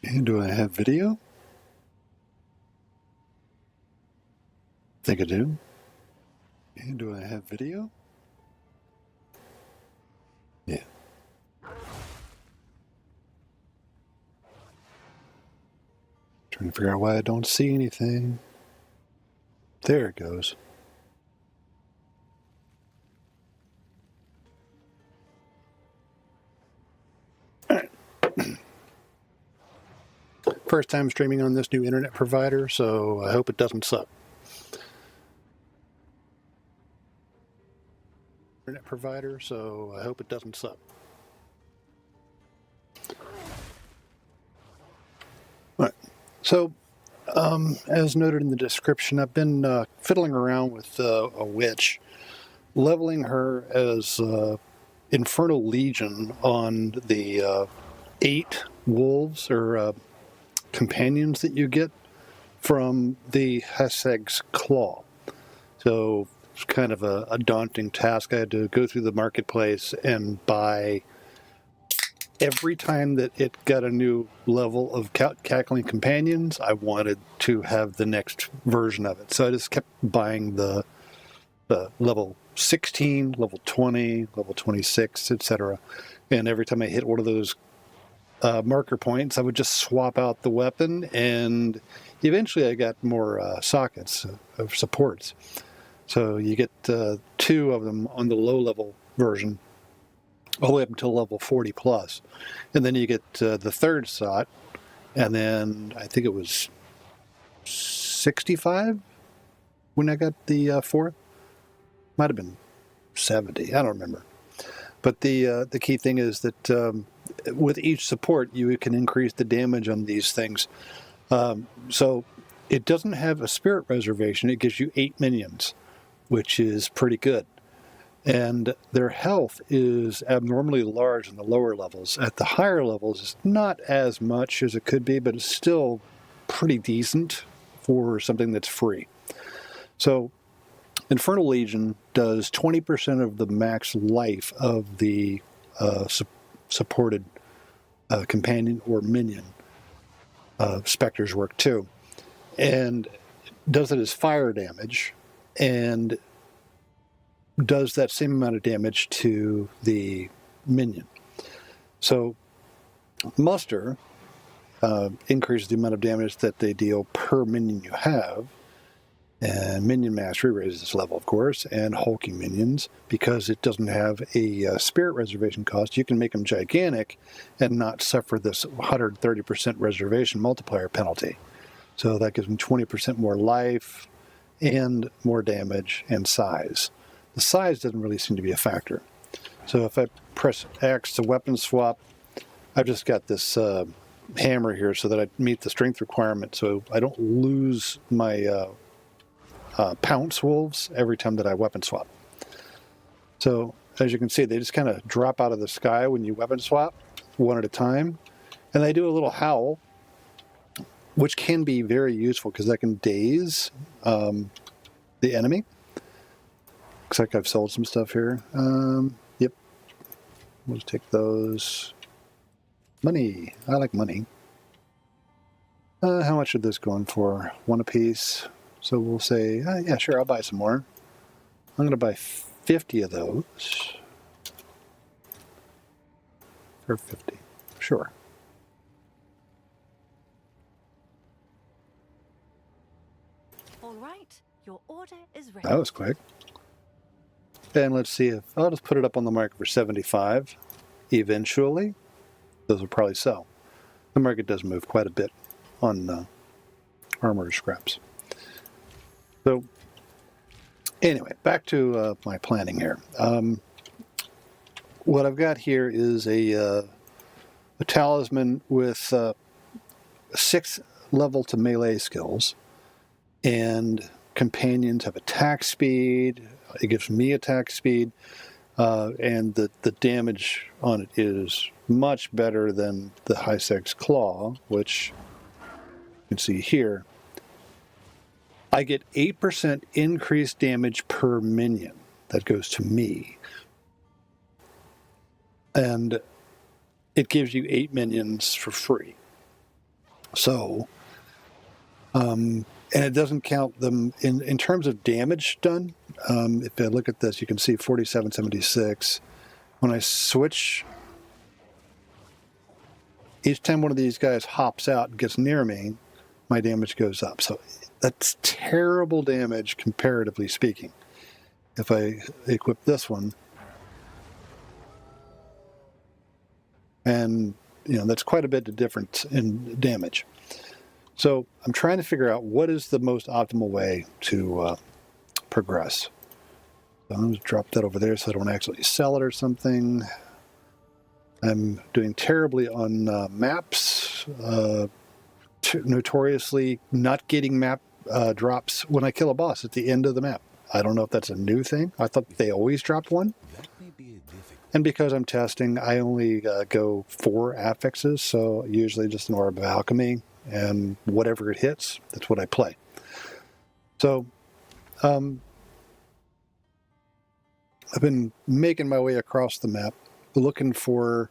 And do I have video? Think I do. And do I have video? Yeah. Trying to figure out why I don't see anything. There it goes. First time streaming on this new internet provider, so I hope it doesn't suck. Internet provider, so I hope it doesn't suck. All right. So, as noted in the description, I've been fiddling around with a witch, leveling her as Infernal Legion on the 8 wolves or companions that you get from the Hysseg's Claw. So it's kind of a daunting task. I had to go through the marketplace and buy, every time that it got a new level of cackling companions, I wanted to have the next version of it. So I just kept buying the level 16, level 20, level 26, etc. And every time I hit one of those marker points, I would just swap out the weapon, and eventually I got more sockets of supports. So you get 2 of them on the low level version, all the way up until level 40 plus. And then you get the 3rd slot, and then I think it was 65 when I got the 4th. Might have been 70, I don't remember. But the key thing is that with each support, you can increase the damage on these things. So it doesn't have a spirit reservation. It gives you 8 minions, which is pretty good. And their health is abnormally large in the lower levels. At the higher levels, it's not as much as it could be, but it's still pretty decent for something that's free. So Infernal Legion does 20% of the max life of the supported companion or minion. Spectres work too. And does it as fire damage, and does that same amount of damage to the minion. So muster increases the amount of damage that they deal per minion you have, and minion mastery raises this level, of course, and hulking minions, because it doesn't have a spirit reservation cost. You can make them gigantic and not suffer this 130% reservation multiplier penalty. So that gives them 20% more life and more damage and size. The size doesn't really seem to be a factor. So if I press X to weapon swap, I've just got this hammer here so that I meet the strength requirement, so I don't lose my pounce wolves every time that I weapon swap. So as you can see, they just kind of drop out of the sky when you weapon swap, one at a time. And they do a little howl, which can be very useful because that can daze the enemy. Looks like I've sold some stuff here. Yep. We'll just take those. Money. I like money. How much are this going for? 1 apiece. So we'll say, yeah, sure, I'll buy some more. I'm going to buy 50 of those. For 50. Sure. All right, your order is ready. That was quick. And let's see if I'll just put it up on the market for 75. Eventually, those will probably sell. The market does move quite a bit on armor scraps. So, anyway, back to my planning here. What I've got here is a talisman with 6 level to melee skills, and companions have attack speed. It gives me attack speed, and the damage on it is much better than the Hysseg's Claw, which you can see here. I get 8% increased damage per minion. That goes to me. And it gives you 8 minions for free. So, and it doesn't count them in terms of damage done. If I look at this, you can see 4776. When I switch, each time one of these guys hops out and gets near me, my damage goes up. So that's terrible damage, comparatively speaking. If I equip this one, and that's quite a bit of difference in damage. So I'm trying to figure out what is the most optimal way to progress. So I'm going to drop that over there so I don't actually sell it or something. I'm doing terribly on maps, notoriously not getting map drops when I kill a boss at the end of the map. I don't know if that's a new thing. I thought they always dropped one. And because I'm testing, I only go 4 affixes, so usually just an Orb of Alchemy, and whatever it hits, that's what I play. So I've been making my way across the map, looking for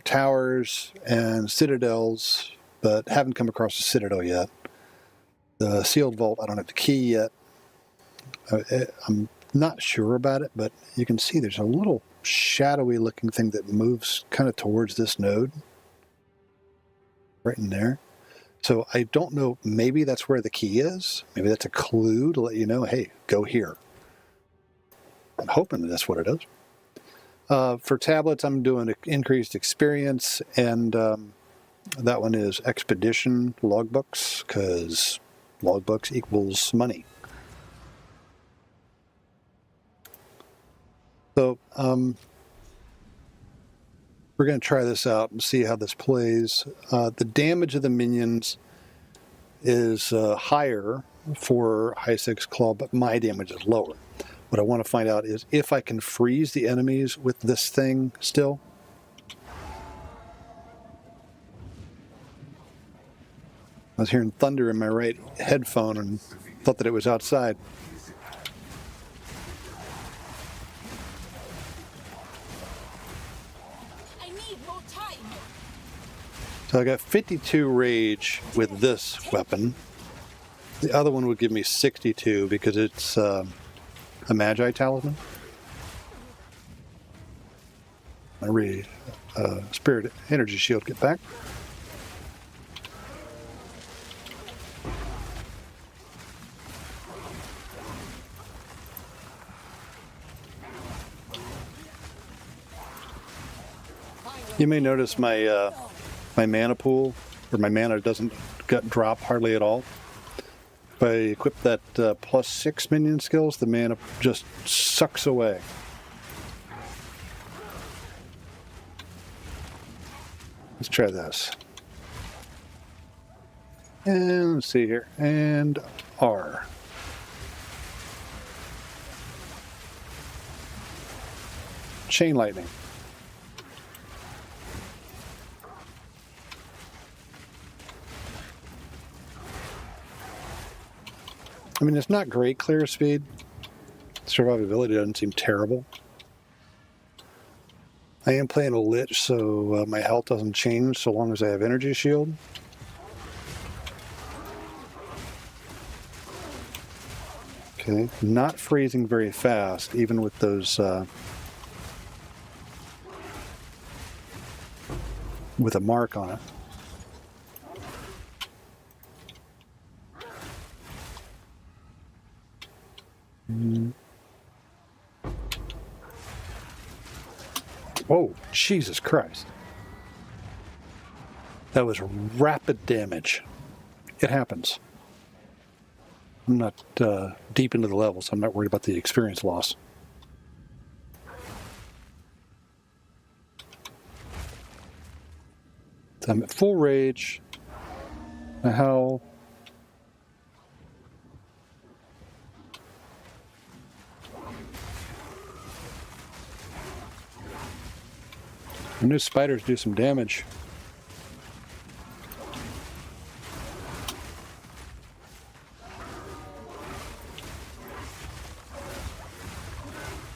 towers and citadels, but haven't come across a citadel yet. The sealed vault, I don't have the key yet. I'm not sure about it, but you can see there's a little shadowy looking thing that moves kind of towards this node. Right in there. So I don't know, maybe that's where the key is. Maybe that's a clue to let you know, hey, go here. I'm hoping that's what it is. For tablets, I'm doing increased experience, and that one is expedition logbooks, because logbooks equals money. So we're going to try this out and see how this plays. The damage of the minions is higher for Hysseg's Claw, but my damage is lower. What I want to find out is if I can freeze the enemies with this thing still. I was hearing thunder in my right headphone and thought that it was outside. So I got 52 rage with this weapon. The other one would give me 62 because it's a Magi talisman. I read Spirit Energy Shield, get back. You may notice my my mana pool, or my mana doesn't drop hardly at all. If I equip that +6 minion skills, the mana just sucks away. Let's try this. And let's see here. And R. Chain lightning. I mean, it's not great clear speed. Survivability doesn't seem terrible. I am playing a Lich, so my health doesn't change so long as I have Energy Shield. Okay, not freezing very fast, even with those with a mark on it. Whoa, Jesus Christ. That was rapid damage. It happens. I'm not deep into the level, so I'm not worried about the experience loss. So I'm at full rage. How? I knew spiders do some damage.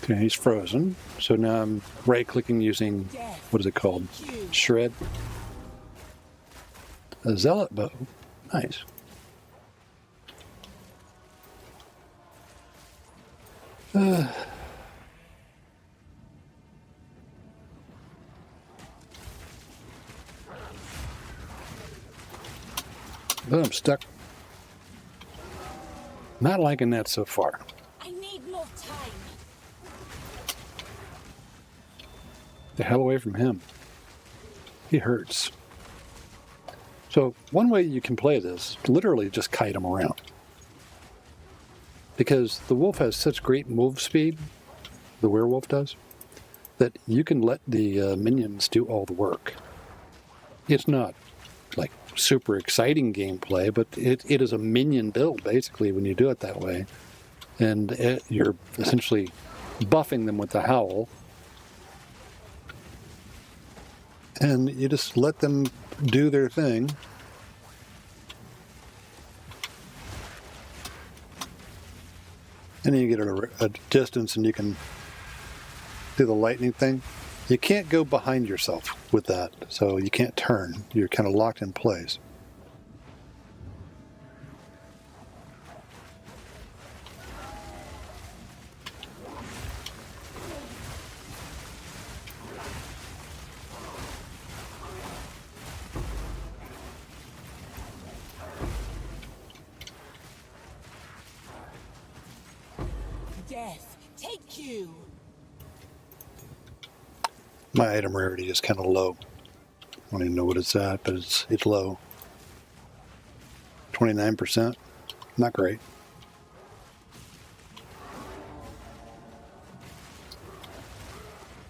Okay, he's frozen. So now I'm right-clicking using, what is it called? Shred. A zealot bow. Nice. But I'm stuck. Not liking that so far. I need more time. The hell away from him. He hurts. So one way you can play this, literally just kite him around. Because the wolf has such great move speed, the werewolf does, that you can let the minions do all the work. It's not like super exciting gameplay, but it is a minion build, basically, when you do it that way. And you're essentially buffing them with the howl. And you just let them do their thing. And then you get a distance and you can do the lightning thing. You can't go behind yourself with that, so you can't turn. You're kind of locked in place. Death, take you. My item rarity is kind of low. I don't even know what it's at, but it's low. 29%. Not great.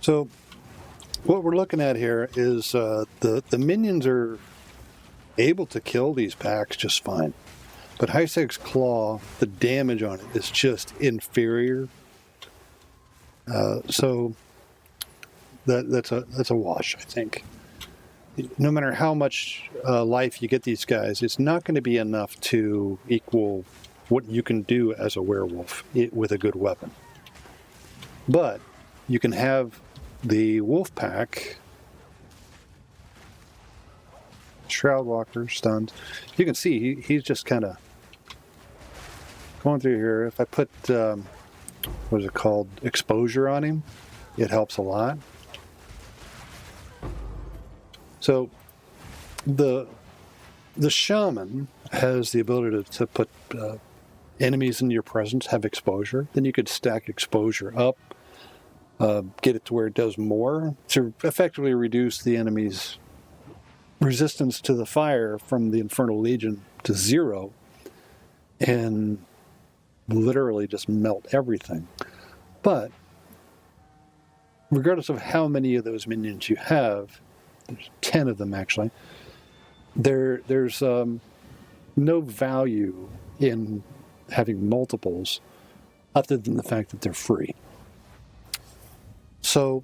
So what we're looking at here is the minions are able to kill these packs just fine. But Hysseg's Claw, the damage on it is just inferior. So that's a wash, I think. No matter how much life you get these guys, it's not going to be enough to equal what you can do as a werewolf with a good weapon. But you can have the wolf pack, Shroud Walker, stunned. You can see he's just kind of going through here. If I put, what is it called, exposure on him, it helps a lot. So the shaman has the ability to put enemies in your presence, have exposure. Then you could stack exposure up, get it to where it does more to effectively reduce the enemy's resistance to the fire from the Infernal Legion to 0 and literally just melt everything. But regardless of how many of those minions you have, there's 10 of them actually, there's no value in having multiples other than the fact that they're free. So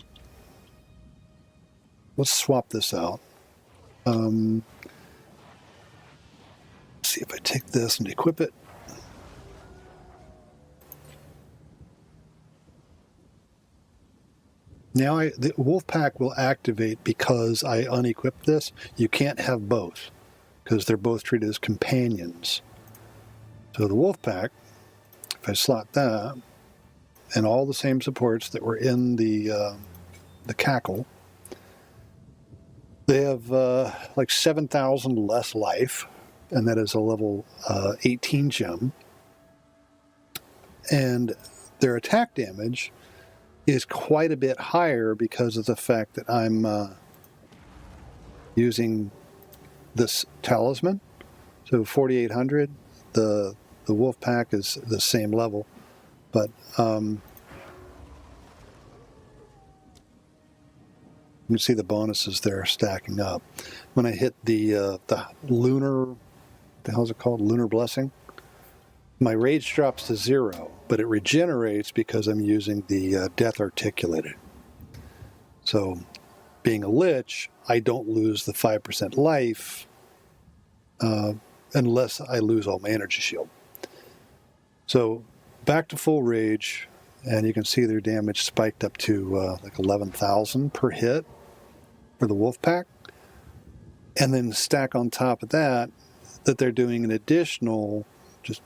let's swap this out. See if I take this and equip it. Now the wolf pack will activate because I unequipped this. You can't have both because they're both treated as companions. So the wolf pack, if I slot that, and all the same supports that were in the cackle, they have like 7,000 less life, and that is a level 18 gem. And their attack damage is quite a bit higher because of the fact that I'm using this talisman. So 4,800. The wolf pack is the same level, but you can see the bonuses there stacking up. When I hit the lunar, the hell's it called? Lunar Blessing. My rage drops to 0, but it regenerates because I'm using the Death Articulated. So, being a Lich, I don't lose the 5% life unless I lose all my energy shield. So, back to full rage, and you can see their damage spiked up to like 11,000 per hit for the wolf pack. And then stack on top of that they're doing an additional, just,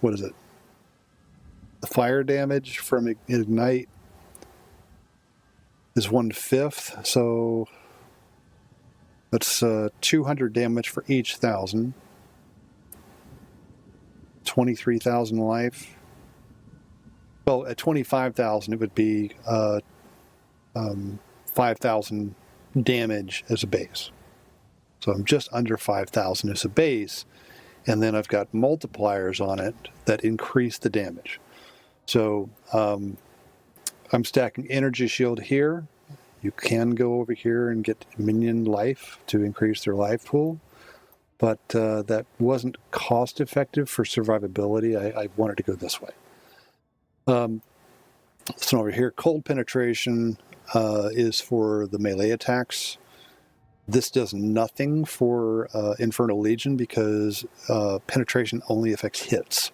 what is it? The fire damage from Ignite is 1/5, so that's 200 damage for each 1,000. 23,000 life. Well, at 25,000, it would be 5,000 damage as a base. So I'm just under 5,000 as a base, and then I've got multipliers on it that increase the damage. So I'm stacking Energy Shield here. You can go over here and get minion life to increase their life pool, but that wasn't cost effective for survivability. I wanted to go this way. So over here, Cold Penetration is for the melee attacks. This does nothing for Infernal Legion because penetration only affects hits.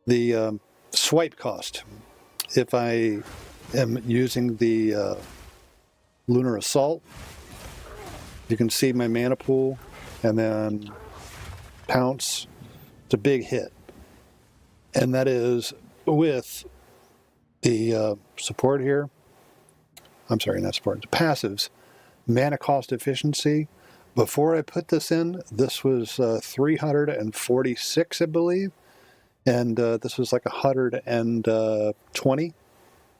The swipe cost. If I am using the Lunar Assault, you can see my mana pool, and then Pounce. It's a big hit. And that is with the support here. I'm sorry, not support, the passives. Mana cost efficiency. Before I put this in, this was 346, I believe. And this was like 120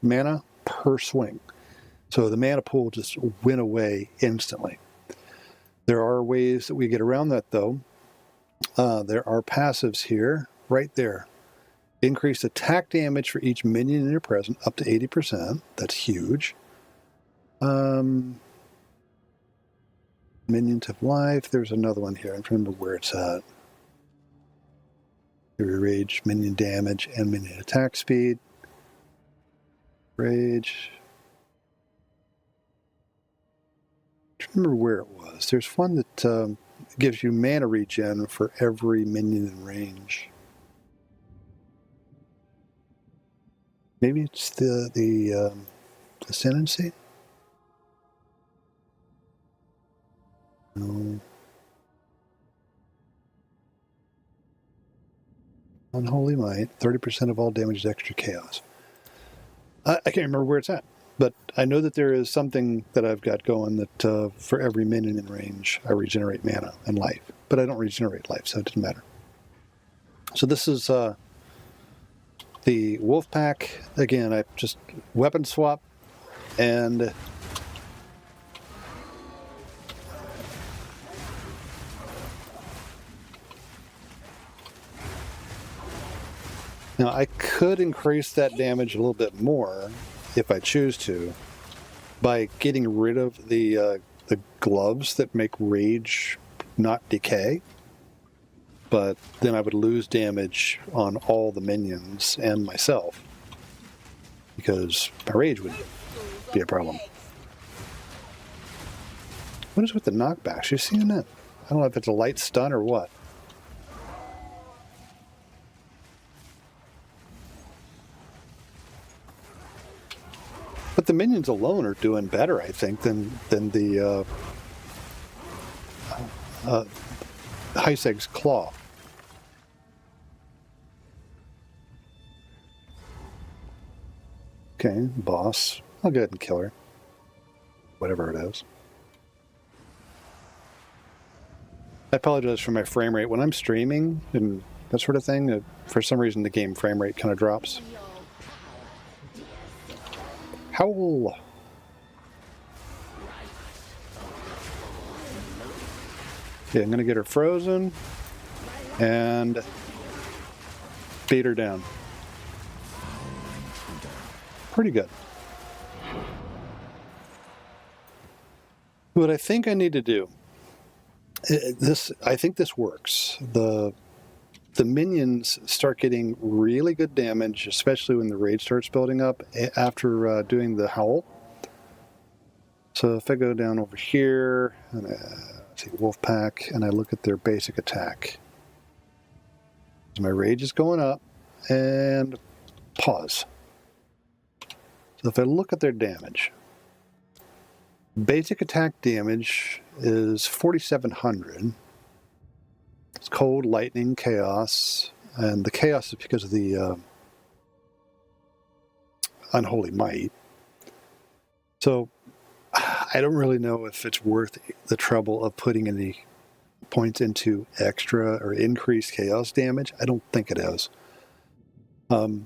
mana per swing. So the mana pool just went away instantly. There are ways that we get around that, though. There are passives here, right there. Increase attack damage for each minion in your presence up to 80%. That's huge. Minions of life. There's another one here. I'm trying to remember where it's at. Rage, minion damage, and minion attack speed. Rage. I don't remember where it was. There's one that gives you mana regen for every minion in range. Maybe it's the Ascendancy? No. Unholy Might, 30% of all damage is extra chaos. I can't remember where it's at, but I know that there is something that I've got going that for every minion in range, I regenerate mana and life. But I don't regenerate life, so it doesn't matter. So this is the wolf pack. Again, I just weapon swap and now I could increase that damage a little bit more if I choose to by getting rid of the gloves that make rage not decay. But then I would lose damage on all the minions and myself because my rage would be a problem. What is with the knockbacks? You seeing that? I don't know if it's a light stun or what. But the minions alone are doing better, I think, than the Hysseg's Claw. Okay, boss. I'll go ahead and kill her. Whatever it is. I apologize for my frame rate. When I'm streaming and that sort of thing, for some reason the game frame rate kind of drops. Howl! Okay, I'm going to get her frozen and beat her down. Pretty good. What I think I need to do, I think this works. The minions start getting really good damage, especially when the rage starts building up after doing the howl. So if I go down over here and see wolf pack and I look at their basic attack, my rage is going up and pause. So if I look at their damage, Basic attack damage is 4,700. It's cold, lightning, chaos, and the chaos is because of the unholy might. So I don't really know if it's worth the trouble of putting any points into extra or increased chaos damage. I don't think it is. But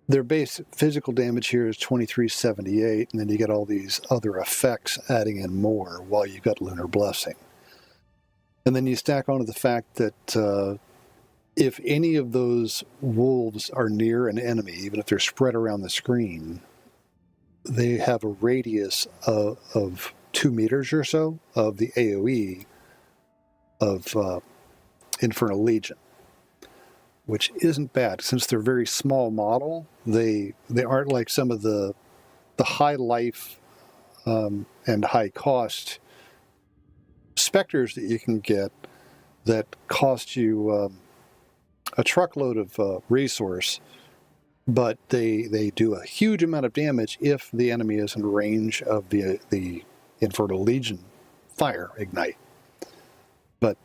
their base physical damage here is 2378, and then you get all these other effects adding in more while you've got Lunar Blessing. And then you stack onto the fact that if any of those wolves are near an enemy, even if they're spread around the screen, they have a radius of 2 meters or so of the AoE of Infernal Legion, which isn't bad. Since they're very small model, they aren't like some of the high life and high cost specters that you can get that cost you a truckload of resource, but they do a huge amount of damage if the enemy is in range of the Infernal Legion fire ignite. But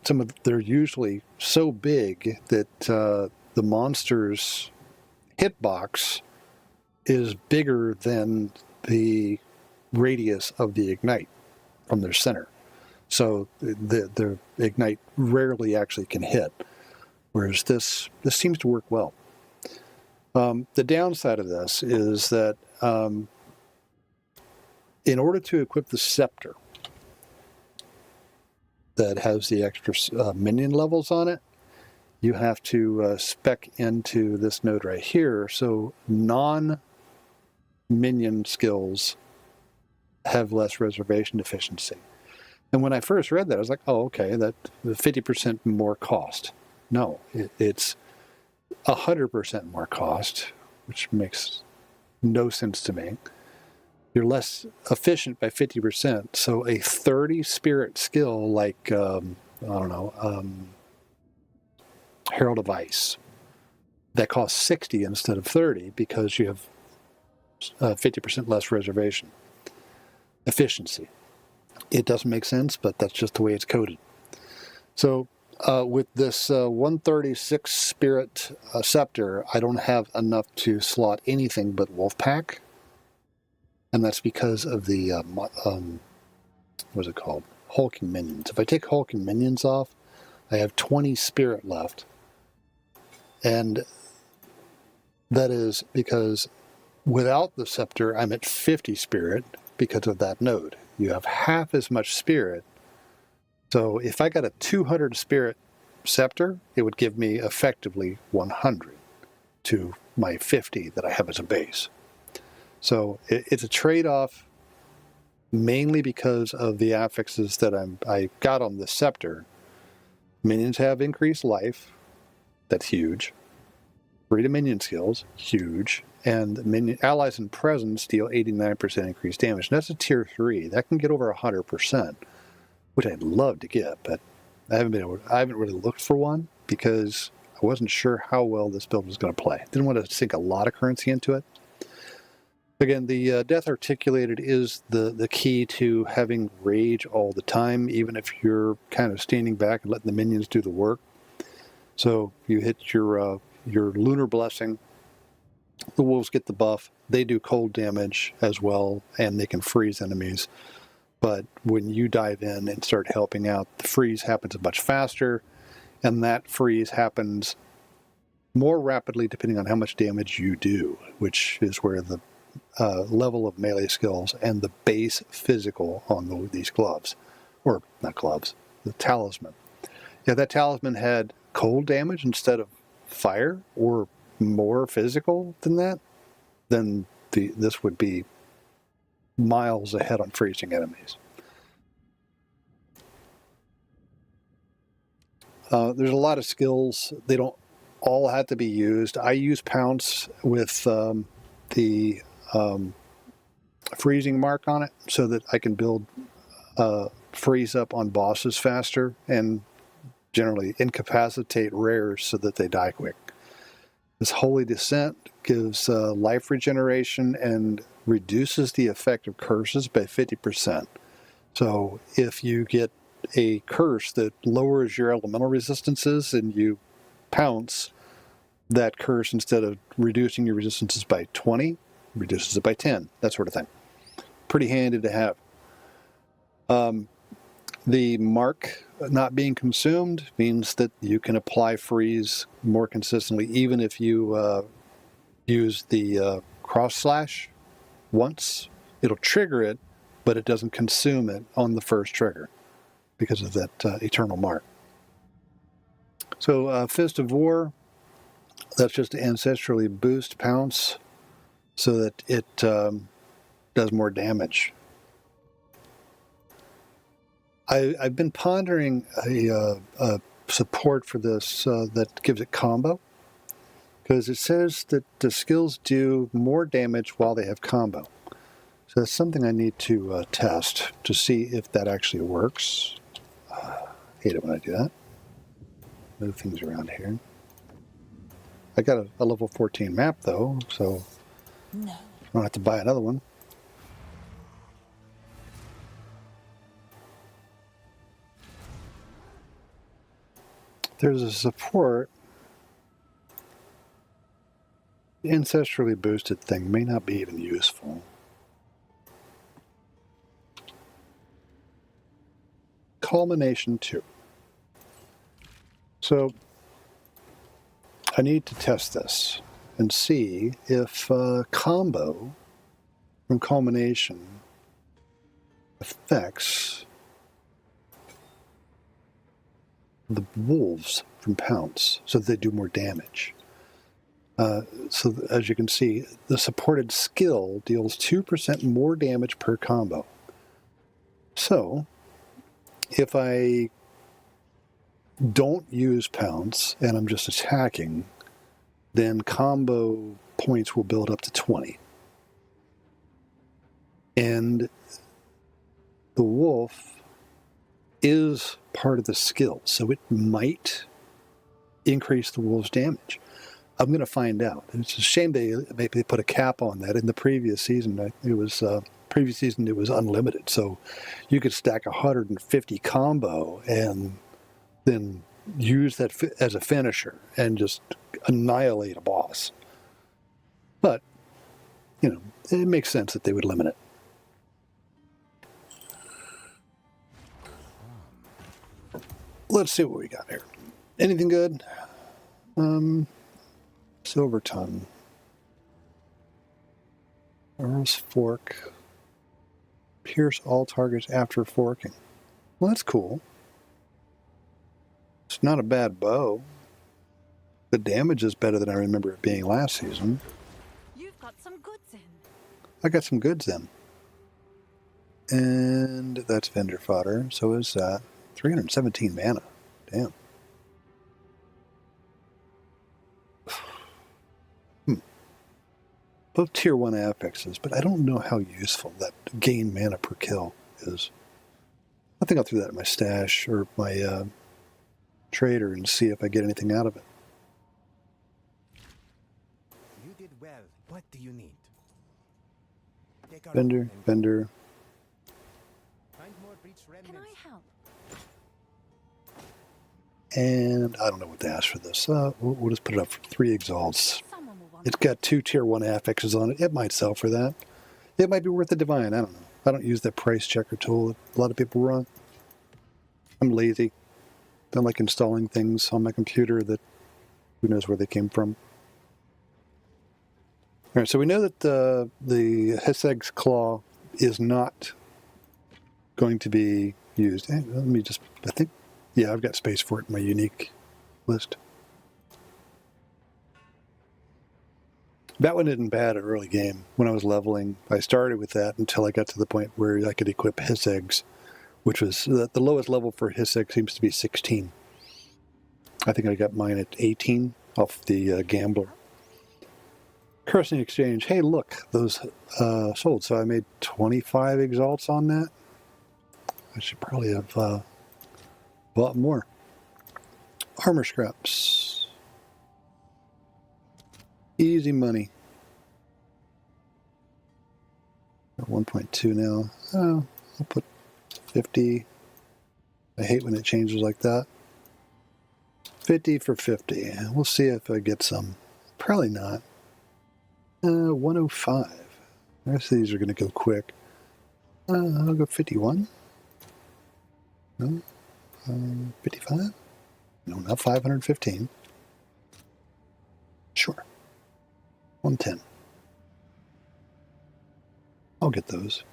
they're usually so big that the monster's hitbox is bigger than the radius of the ignite from their center. So the ignite rarely actually can hit, whereas this seems to work well. The downside of this is that in order to equip the scepter that has the extra minion levels on it, you have to spec into this node right here. So non-minion skills have less reservation efficiency. And when I first read that, I was like, oh, okay, that 50% more cost. No, it's 100% more cost, which makes no sense to me. You're less efficient by 50%. So a 30 spirit skill like, Herald of Ice, that costs 60 instead of 30 because you have 50% less reservation efficiency. It doesn't make sense, but that's just the way it's coded. So with this 136 spirit scepter, I don't have enough to slot anything but Wolfpack. And that's because of the, what's it called? Hulking minions. If I take hulking minions off, I have 20 spirit left. And that is because without the scepter, I'm at 50 spirit because of that node. You have half as much spirit. So if I got a 200 spirit scepter, it would give me effectively 100 to my 50 that I have as a base. So it's a trade-off mainly because of the affixes that I got on the scepter. Minions have increased life. That's huge. Free to minion skills, huge. And minion allies and presence deal 89% increased damage. And that's a tier 3. That can get over 100%, which I'd love to get, but I haven't really looked for one because I wasn't sure how well this build was going to play. Didn't want to sink a lot of currency into it. Again, the Death Articulated is the key to having rage all the time, even if you're kind of standing back and letting the minions do the work. So you hit your Lunar Blessing, the wolves get the buff, they do cold damage as well, and they can freeze enemies. But when you dive in and start helping out, the freeze happens much faster, and that freeze happens more rapidly depending on how much damage you do, which is where the level of melee skills and the base physical on these gloves, or not gloves, the talisman. Yeah, that talisman had cold damage instead of fire, or more physical than that, then this would be miles ahead on freezing enemies. There's a lot of skills. They don't all have to be used. I use Pounce with the freezing mark on it so that I can build freeze up on bosses faster and generally incapacitate rares so that they die quick. This Holy Descent gives life regeneration and reduces the effect of curses by 50%. So if you get a curse that lowers your elemental resistances and you pounce, that curse, instead of reducing your resistances by 20, reduces it by 10, that sort of thing. Pretty handy to have. The mark not being consumed means that you can apply freeze more consistently, even if you use the cross slash once. It'll trigger it, but it doesn't consume it on the first trigger because of that eternal mark. So Fist of War, that's just to ancestrally boost pounce so that it does more damage. I've been pondering a support for this that gives it combo, because it says that the skills do more damage while they have combo. So that's something I need to test to see if that actually works. Hate it when I do that. Move things around here. I got a level 14 map though, so No. I don't have to buy another one. There's a support. The ancestrally boosted thing may not be even useful. Culmination 2. So I need to test this and see if combo from culmination affects the wolves from pounce, so that they do more damage. So as you can see, the supported skill deals 2% more damage per combo. So if I don't use pounce and I'm just attacking, then combo points will build up to 20. And the wolf is part of the skill, so it might increase the wolf's damage. I'm going to find out. It's a shame they put a cap on that. In the previous season, it was unlimited, so you could stack 150 combo and then use that as a finisher and just annihilate a boss. But it makes sense that they would limit it. Let's see what we got here. Anything good? Silver tongue. Earl's fork. Pierce all targets after forking. Well, that's cool. It's not a bad bow. The damage is better than I remember it being last season. You've got some goods in. I got some goods then. And that's vendor fodder. So is that. 317 mana. Damn. Both tier 1 affixes, but I don't know how useful that gain mana per kill is. I think I'll throw that in my stash or my trader and see if I get anything out of it. You did well. What do you need? Vendor. Find more breach Can remnants. I help? And I don't know what to ask for this. We'll just put it up for 3 exalts. Someone will want It's got 2 tier 1 affixes on it. It might sell for that. It might be worth the divine. I don't know. I don't use that price checker tool that a lot of people run. I'm lazy. Don't like installing things on my computer that who knows where they came from. All right, so we know that the Hysseg's Claw is not going to be used. Let me just, I think, yeah, I've got space for it in my unique list. That one isn't bad at early game. When I was leveling, I started with that until I got to the point where I could equip Hyssegs, which was the lowest level for Hysseg seems to be 16. I think I got mine at 18 off the Gambler. Cursing Exchange. Hey, look, those sold. So I made 25 exalts on that. I should probably have bought more. Armor scraps. Easy money. 1.2 now. Oh, I'll put 50. I hate when it changes like that. 50 for 50. We'll see if I get some. Probably not. 105. The rest of these are going to go quick. I'll go 51. No. 55? No, not 515. Sure. 110. I'll get those.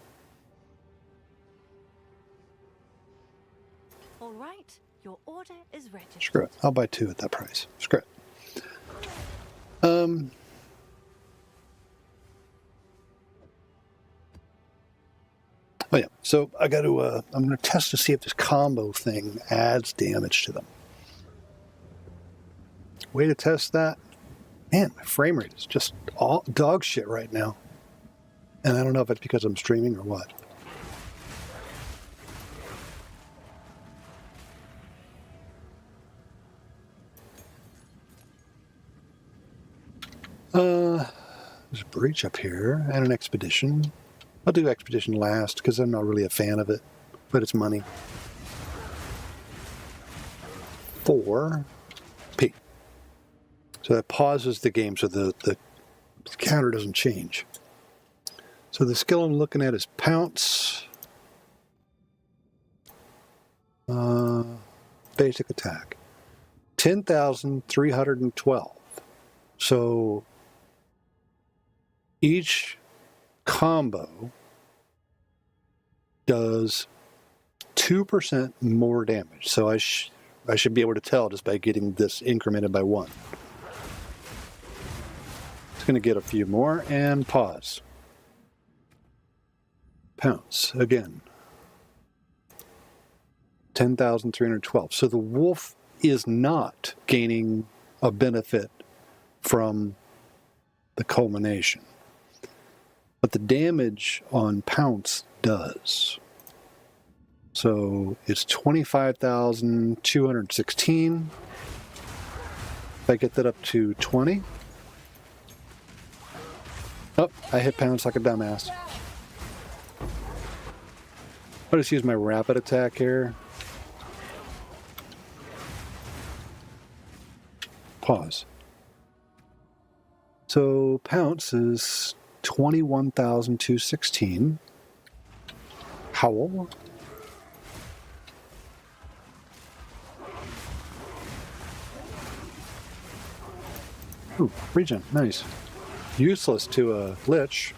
All right, your order is registered. Screw it. I'll buy 2 at that price. Screw it. Oh yeah. So I got to. I'm going to test to see if this combo thing adds damage to them. Way to test that. Man, my frame rate is just all dog shit right now. And I don't know if it's because I'm streaming or what. There's a breach up here and an expedition. I'll do expedition last because I'm not really a fan of it, but it's money. 4 P. So that pauses the game so the counter doesn't change. So the skill I'm looking at is Pounce. Basic attack. 10,312. So each combo does 2% more damage. So I should be able to tell just by getting this incremented by 1. It's going to get a few more and pause. Pounce again. 10,312. So the wolf is not gaining a benefit from the culmination. But the damage on Pounce does. So it's 25,216. If I get that up to 20. Oh, I hit Pounce like a dumbass. I'll just use my rapid attack here. Pause. So Pounce is 21,216. Howl. Ooh, regen, nice. Useless to a lich.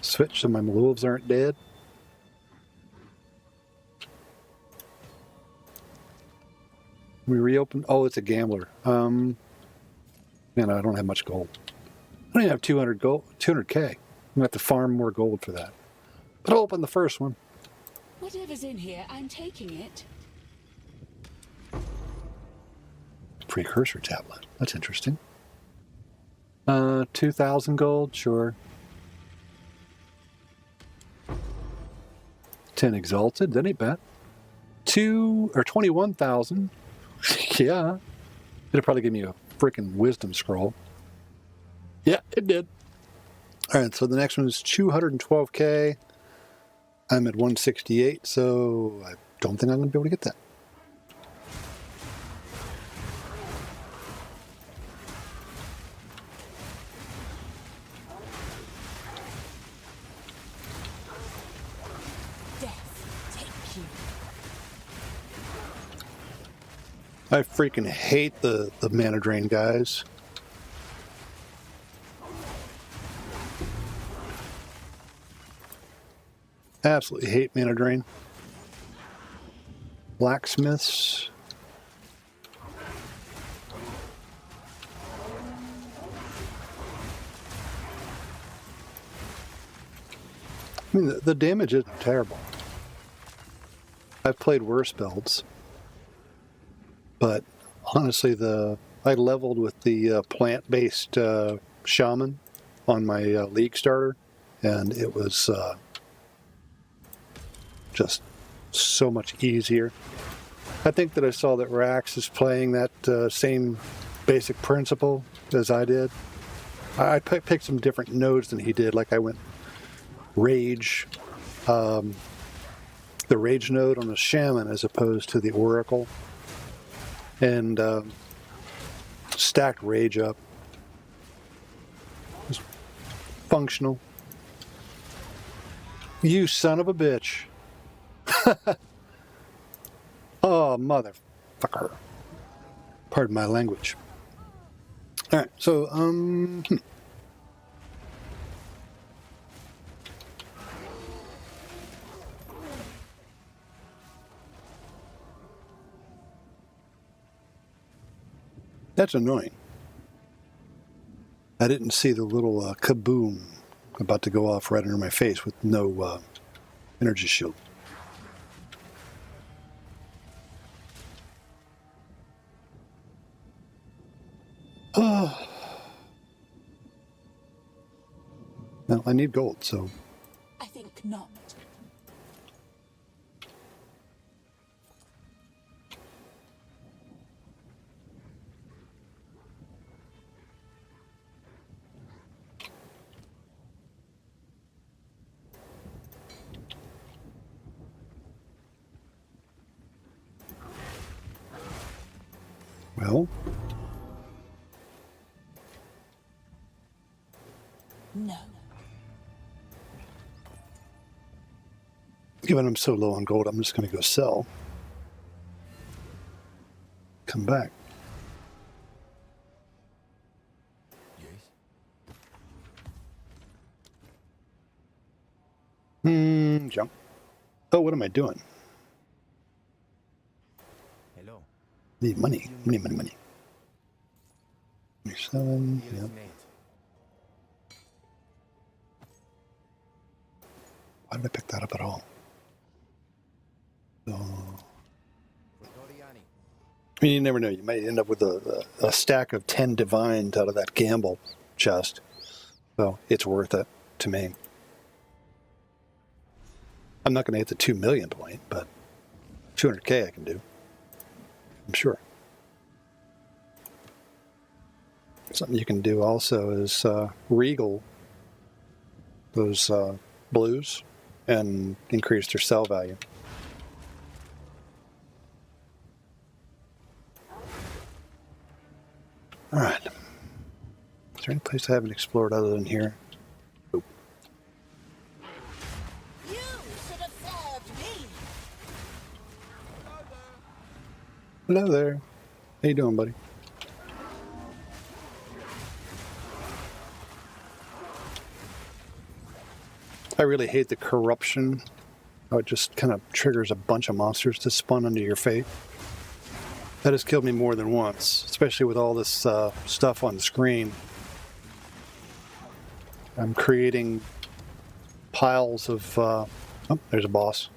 Switch so my wolves aren't dead. We reopen. Oh, it's a gambler. Man, I don't have much gold. I don't even have 200 gold, 200k. I'm gonna have to farm more gold for that. But I'll open the first one. Whatever's in here, I'm taking it. Precursor tablet. That's interesting. 2,000 gold, sure. 10 exalted, that ain't bad. 21,000. Yeah. It'll probably give me a freaking wisdom scroll. Yeah, it did. All right, so the next one is 212k. I'm at 168, so I don't think I'm going to be able to get that. I freaking hate the mana drain, guys. Absolutely hate mana drain. Blacksmiths. I mean, the damage isn't terrible. I've played worse builds. But honestly, I leveled with the plant-based shaman on my league starter, and it was just so much easier. I think that I saw that Rax is playing that same basic principle as I did. I picked some different nodes than he did. Like I went Rage, the Rage node on the Shaman as opposed to the Oracle, and stacked Rage up. It was functional. You son of a bitch. Oh, motherfucker. Pardon my language. All right, so, That's annoying. I didn't see the little kaboom about to go off right under my face with no energy shield. Oh. Well, I need gold, so... I think not. Well... No. Given I'm so low on gold, I'm just going to go sell. Come back. Yes. Jump. Oh, what am I doing? Hello. Need money. Money. 27. Here is Yep. mate. Why did I pick that up at all? So, Doriani. I mean, you never know. You might end up with a stack of 10 divines out of that gamble chest. So it's worth it to me. I'm not going to hit the 2 million point, but 200K I can do. I'm sure. Something you can do also is regal those blues and increase their sell value. All right. Is there any place I haven't explored other than here? Nope. You should have served me. Hello there. How you doing, buddy? I really hate the corruption. How it just kind of triggers a bunch of monsters to spawn under your fate. That has killed me more than once, especially with all this stuff on the screen. I'm creating piles of... oh, there's a boss.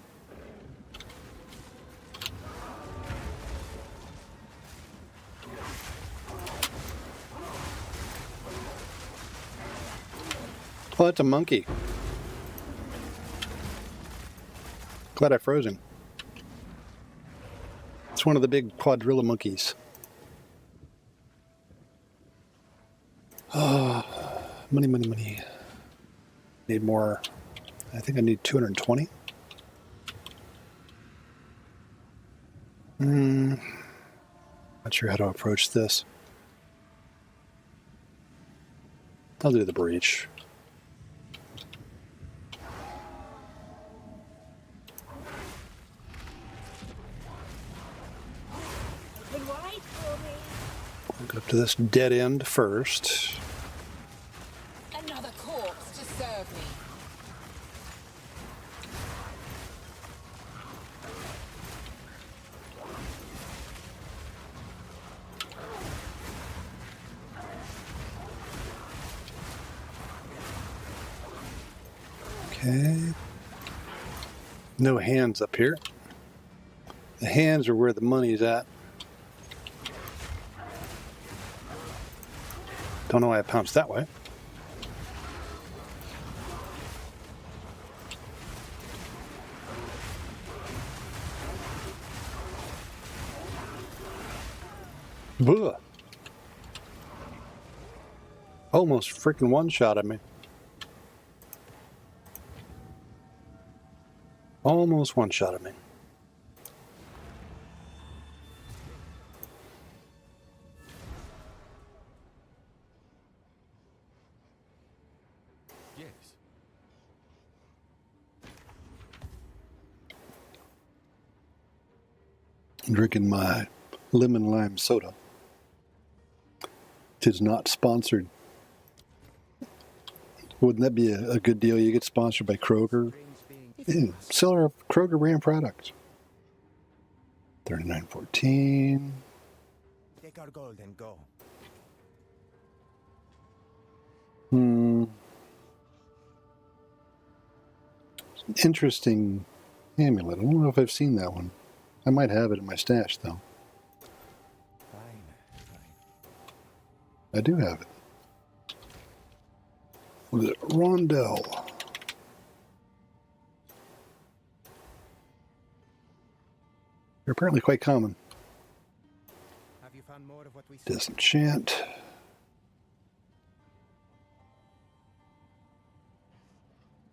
Oh, that's a monkey. Glad I froze him. It's one of the big quadrilla monkeys. Oh, money. Need more. I think I need 220. Not sure how to approach this. I'll do the breach. I'll go up to this dead end first. Another corpse to serve me. Okay. No hands up here. The hands are where the money's at. Don't know why I pounced that way. Buh. Almost freaking one-shot at me. Almost one-shot at me. Yes. I'm drinking my lemon lime soda. It is not sponsored. Wouldn't that be a good deal? You get sponsored by Kroger. Seller of Kroger brand products. 39.14. Take our gold and go. Interesting amulet. I don't know if I've seen that one. I might have it in my stash, though. Fine, fine. I do have it. Was it Rondell? They're apparently quite common. Have you found more of what we said? Disenchant.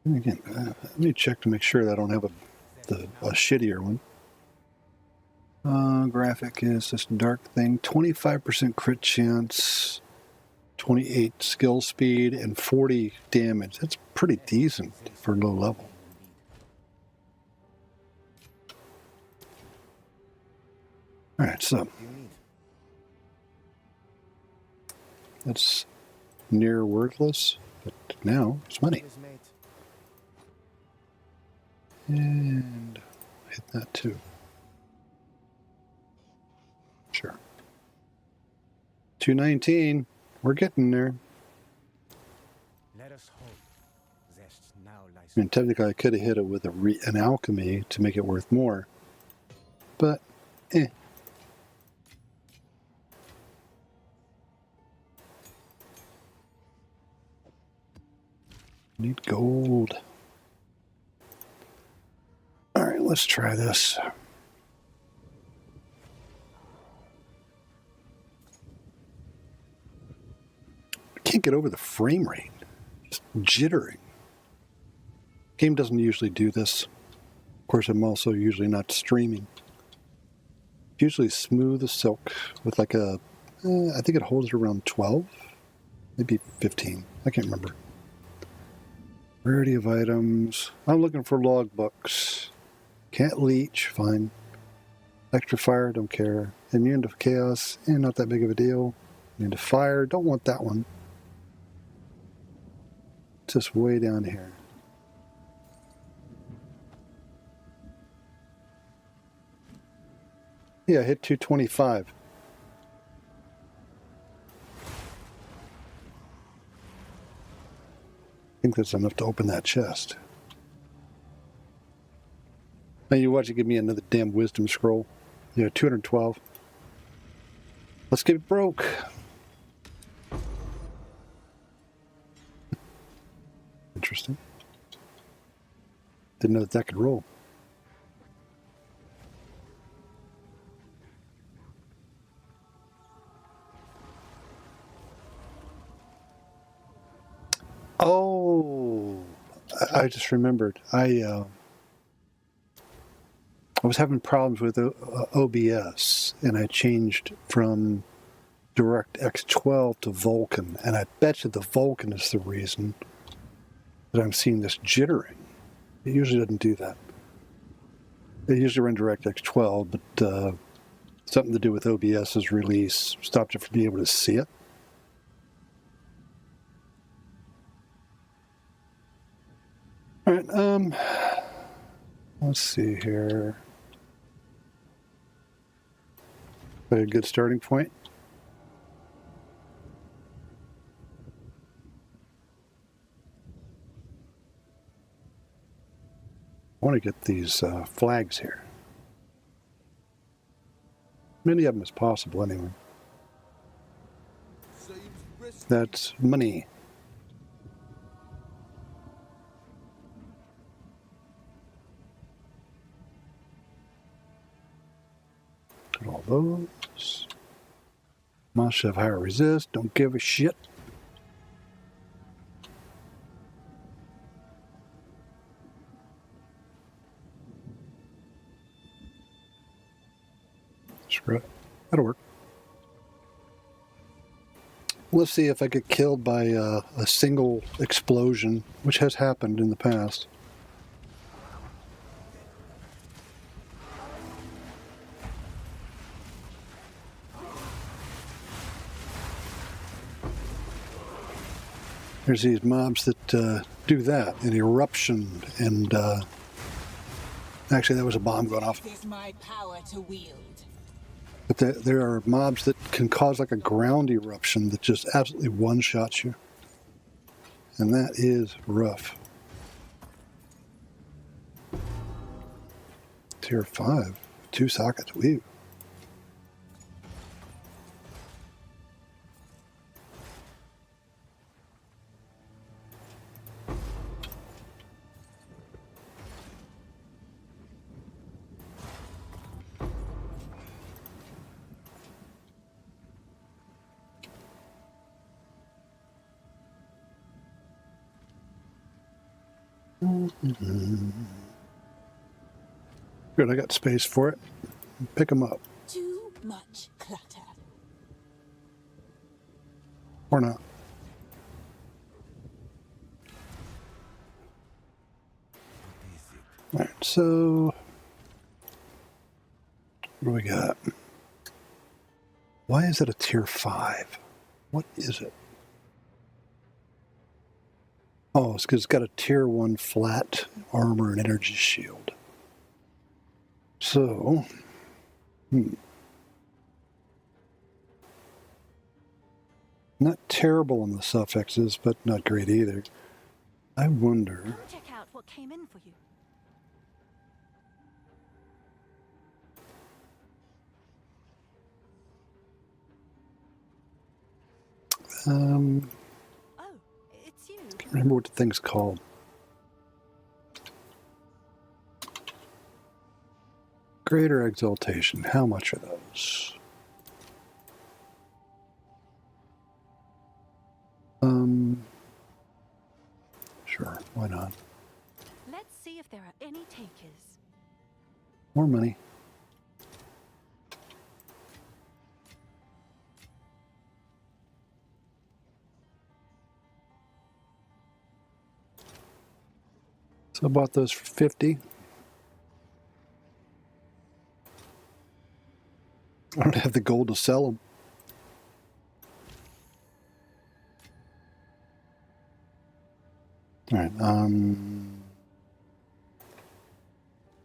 And again, let me check to make sure that I don't have a shittier one. Graphic is this dark thing. 25% crit chance, 28 skill speed, and 40 damage. That's pretty decent for low level. Alright, so What do you need? that's near worthless, but now it's money. Always, mate. And hit that too. Sure. 219. We're getting there. Let us hope. Zest now lies. I mean, technically, I could have hit it with an alchemy to make it worth more. But, eh. Need gold. Alright, let's try this. I can't get over the frame rate. Just jittering. Game doesn't usually do this. Of course, I'm also usually not streaming. Usually smooth as silk with like a, I think it holds around 12, maybe 15. I can't remember. Rarity of items. I'm looking for logbooks. Can't leech, fine. Extra fire, don't care. Immune to chaos, not that big of a deal. Immune to fire, don't want that one. It's just way down here. Yeah, I hit 225. I think that's enough to open that chest. Now you watch it give me another damn wisdom scroll. Yeah, 212. Let's get broke. Interesting. Didn't know that could roll. Oh, I just remembered. I was having problems with OBS, and I changed from DirectX 12 to Vulkan, and I bet you the Vulkan is the reason that I'm seeing this jittering. It usually doesn't do that. It usually run DirectX 12, but something to do with OBS's release stopped it from being able to see it. All right, let's see here. A good starting point. I want to get these flags here. Many of them as possible, anyway. That's money. Got all those. Must have higher resist. Don't give a shit. Screw it. That'll work. Let's see if I get killed by a single explosion, which has happened in the past. There's these mobs that do that, an eruption, and actually that was a bomb going off. This is my power to wield. But there are mobs that can cause like a ground eruption that just absolutely one-shots you. And that is rough. Tier 5. 2 sockets. Woo. Good, I got space for it. Pick them up. Too much clutter. Or not. Alright, so what do we got? Why is it a tier 5? What is it? Oh, it's because it's got a tier 1 flat armor and energy shield. So, not terrible on the suffixes, but not great either. I wonder. Go check out what came in for you. Oh, it's you. Can't remember what the thing's called. Greater exaltation. How much are those? Sure, why not? Let's see if there are any takers. More money. So I bought those for 50. I don't have the gold to sell them. All right,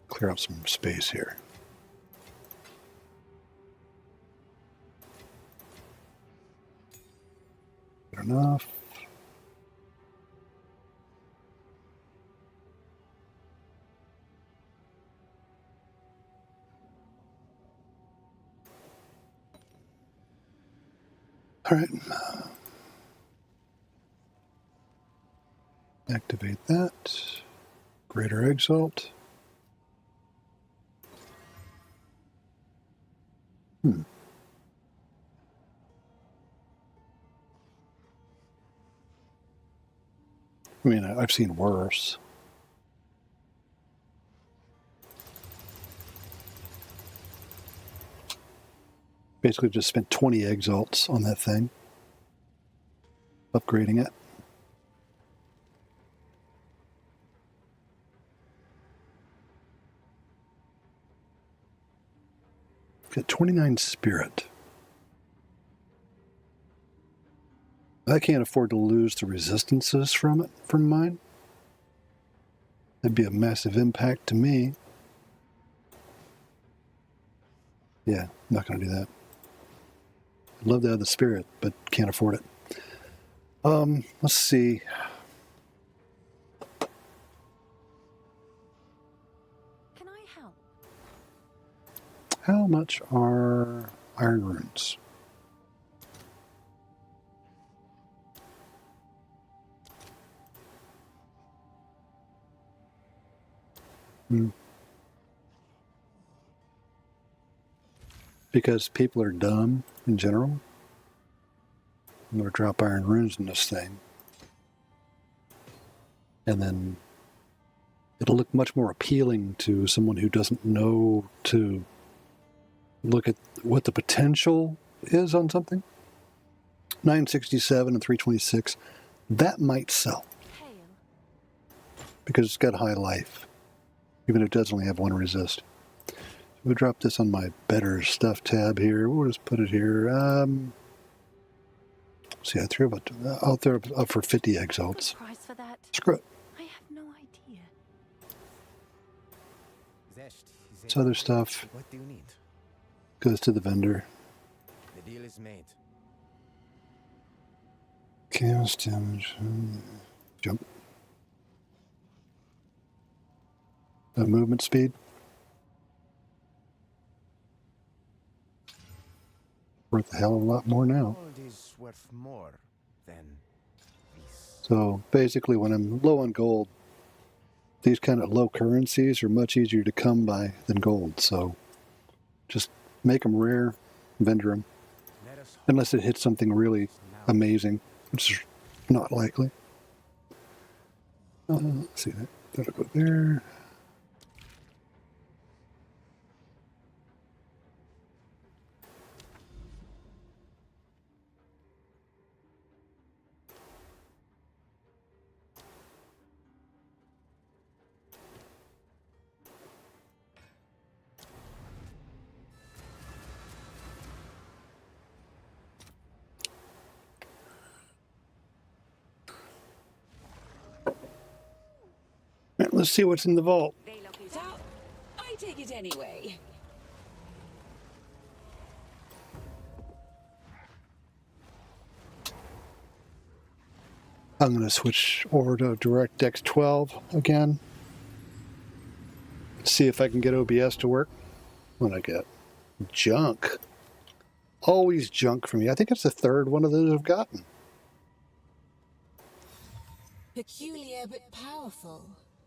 clear out some space here. Good enough. All right. Activate that. Greater Exalt. I mean, I've seen worse. Basically just spent 20 exalts on that thing. Upgrading it. Got 29 spirit. I can't afford to lose the resistances from mine. That'd be a massive impact to me. Yeah, I'm not going to do that. I'd love to have the spirit, but can't afford it. Let's see. Can I help? How much are iron runes? Because people are dumb in general. I'm going to drop iron runes in this thing. And then it'll look much more appealing to someone who doesn't know to look at what the potential is on something. 967 and 326. That might sell Hail. because it's got high life, even if it does only have one resist. We'll drop this on my better stuff tab here. We'll just put it here. See, I'll throw it up for 50 exalts. Good price for that. Screw it. I have no idea. This other stuff What do you need? goes to the vendor. The deal is made. Chaos damage. Jump. Movement speed. Worth a hell of a lot more now. Gold is worth more than this. So basically, when I'm low on gold, these kind of low currencies are much easier to come by than gold. So just make them rare, vendor them, Let us hope unless it hits something really now. amazing, which is not likely. Let's see that. That'll go there. Right, let's see what's in the vault. They lock it up. I take it anyway. I'm going to switch over to DirectX 12 again. See if I can get OBS to work. What I get? Junk. Always junk for me. I think it's the third one of those I've gotten. Peculiar but powerful.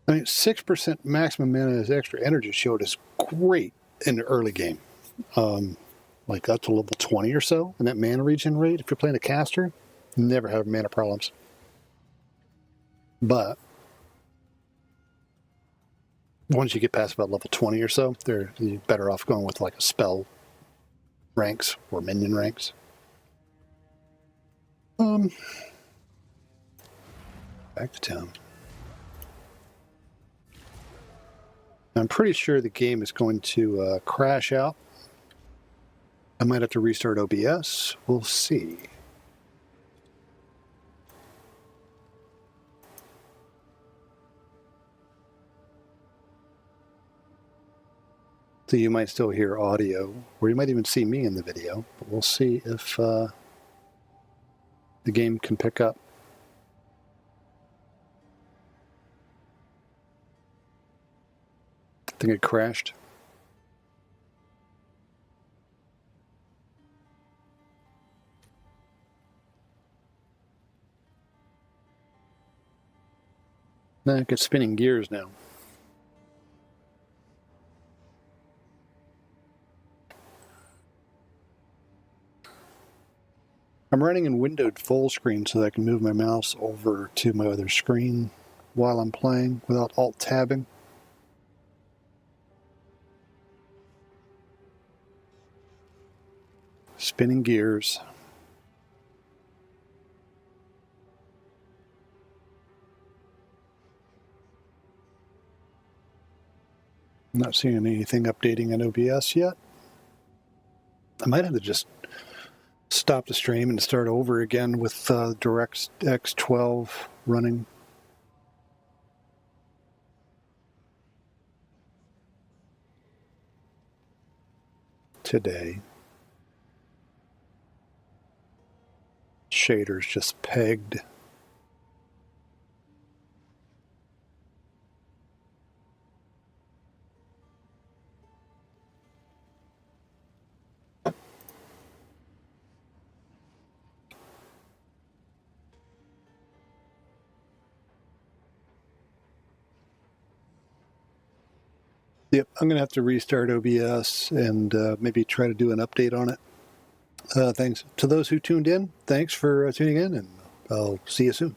I mean, 6% maximum mana as extra energy shield is great in the early game. Like up to level 20 or so, and that mana regen rate, if you're playing a caster, never have mana problems. But once you get past about level 20 or so, you're better off going with like a spell ranks or minion ranks. Back to town. I'm pretty sure the game is going to crash out. I might have to restart OBS. We'll see. So you might still hear audio, or you might even see me in the video, but we'll see if the game can pick up. I think it crashed. Nah, it gets spinning gears now. I'm running in windowed full screen so that I can move my mouse over to my other screen while I'm playing without alt-tabbing. Spinning gears. I'm not seeing anything updating on OBS yet. I might have to just stop the stream and start over again with DirectX 12 running. Today. Shaders just pegged. Yep, I'm going to have to restart OBS and maybe try to do an update on it. Thanks to those who tuned in. Thanks for tuning in, and I'll see you soon.